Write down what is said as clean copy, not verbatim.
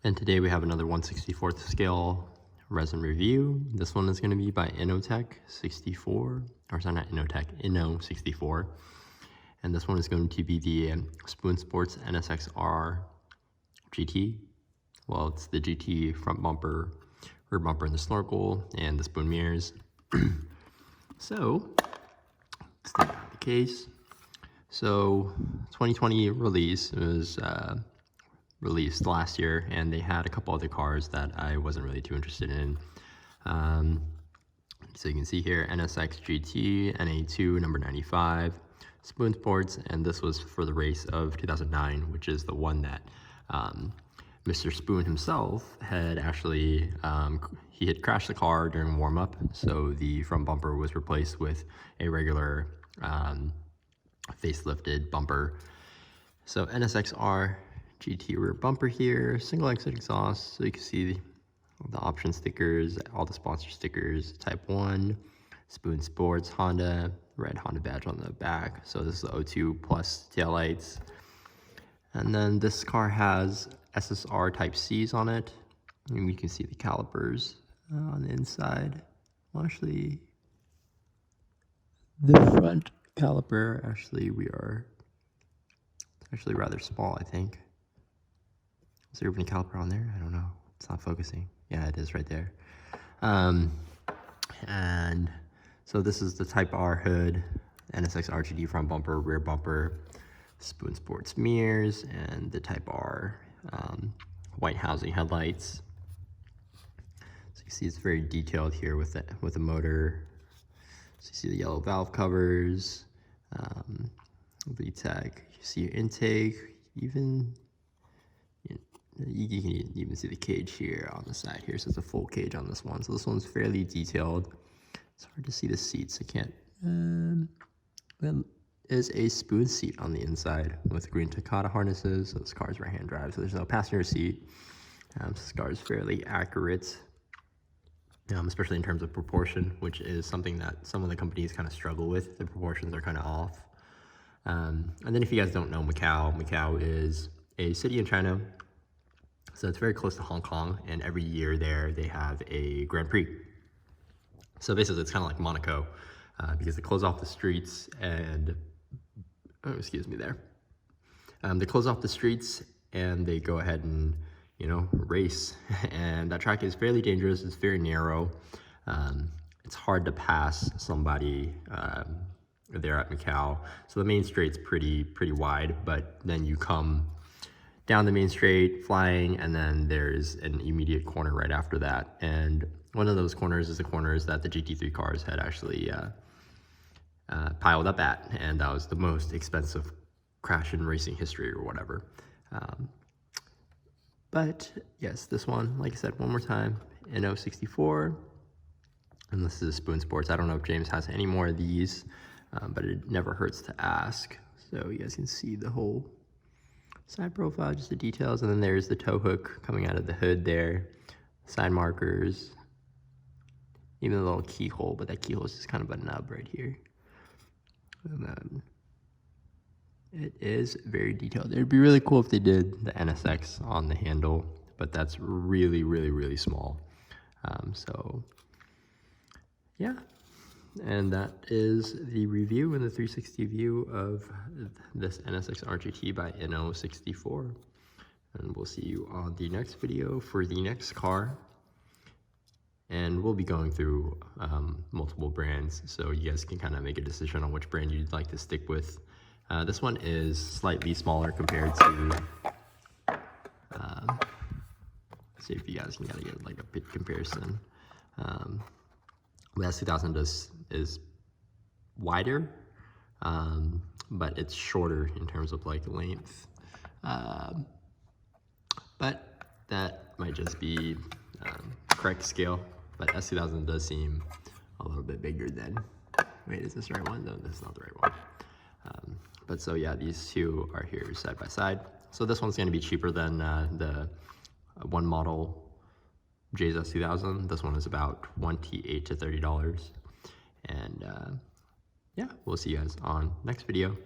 And today we have another 1/64th scale resin review. This one is going to be by INNO64, or sorry, not Innotech, INNO64. And this one is going to be the Spoon Sports NSX-GT. Well, it's the GT front bumper, rear bumper, and the snorkel, and the spoon mirrors. So, let's take out the case. So, 2020 release, it was released last year, and they had a couple other cars that I wasn't really too interested in. So you can see here, NSX-GT, NA2, number 95, Spoon Sports, and this was for the race of 2009, which is the one that Mr. Spoon himself had actually, he had crashed the car during warm-up, so the front bumper was replaced with a regular facelifted bumper. So NSX-R GT rear bumper here, single exit exhaust, so you can see the option stickers, all the sponsor stickers, Type 1, Spoon Sports, Honda, red Honda badge on the back. So this is the O2 plus taillights. And then this car has SSR Type C's on it, and you can see the calipers on the inside. Well, actually, the front caliper, actually actually rather small, I think. Is there even a caliper on there? I don't know. It's not focusing. Yeah, it is right there. And so this is the Type R hood, NSX RGT front bumper, rear bumper, Spoon Sports mirrors, and the Type R white housing headlights. So you see it's very detailed here with the motor. So you see the yellow valve covers, VTEC. You see your intake, you can even see the cage here on the side here, so it's a full cage on this one. So this one's fairly detailed. It's hard to see the seats. I can't. There is a spoon seat on the inside with green Takata harnesses. So this car is right-hand drive, so there's no passenger seat. So this car is fairly accurate, especially in terms of proportion, which is something that some of the companies kind of struggle with. The proportions are kind of off. And then if you guys don't know Macau, Macau is a city in China. So it's very close to Hong Kong, and every year there they have a Grand Prix. So basically it's kind of like Monaco, because they close off the streets and, oh, excuse me there. They close off the streets and they go ahead and, race. And that track is fairly dangerous, it's very narrow. It's hard to pass somebody there at Macau. So the main straight's pretty wide, but then you come down the main straight, flying, and then there's an immediate corner right after that. And one of those corners is the corners that the GT3 cars had actually piled up at, and that was the most expensive crash in racing history or whatever. But yes, this one, like I said, one more time, INNO64, and this is Spoon Sports. I don't know if James has any more of these, but it never hurts to ask. So you guys can see the whole side profile, just the details, and then there's the tow hook coming out of the hood there, side markers, even a little keyhole, but that keyhole is just kind of a nub right here. And then it is very detailed. It'd be really cool if they did the NSX on the handle, but that's really small. So yeah. And that is the review and the 360 view of this NSX RGT by INNO64. And we'll see you on the next video for the next car. And we'll be going through multiple brands, so you guys can kind of make a decision on which brand you'd like to stick with. This one is slightly smaller compared to, see if you guys can kind of get like a pit comparison. The S2000 is wider, but it's shorter in terms of like length. But that might just be correct scale. But S2000 does seem a little bit bigger than. Wait, is this the right one? No, that's not the right one. But so yeah, these two are here side by side. So this one's going to be cheaper than the one model J's S2000. This one is about $28 to $30. And yeah, we'll see you guys on next video.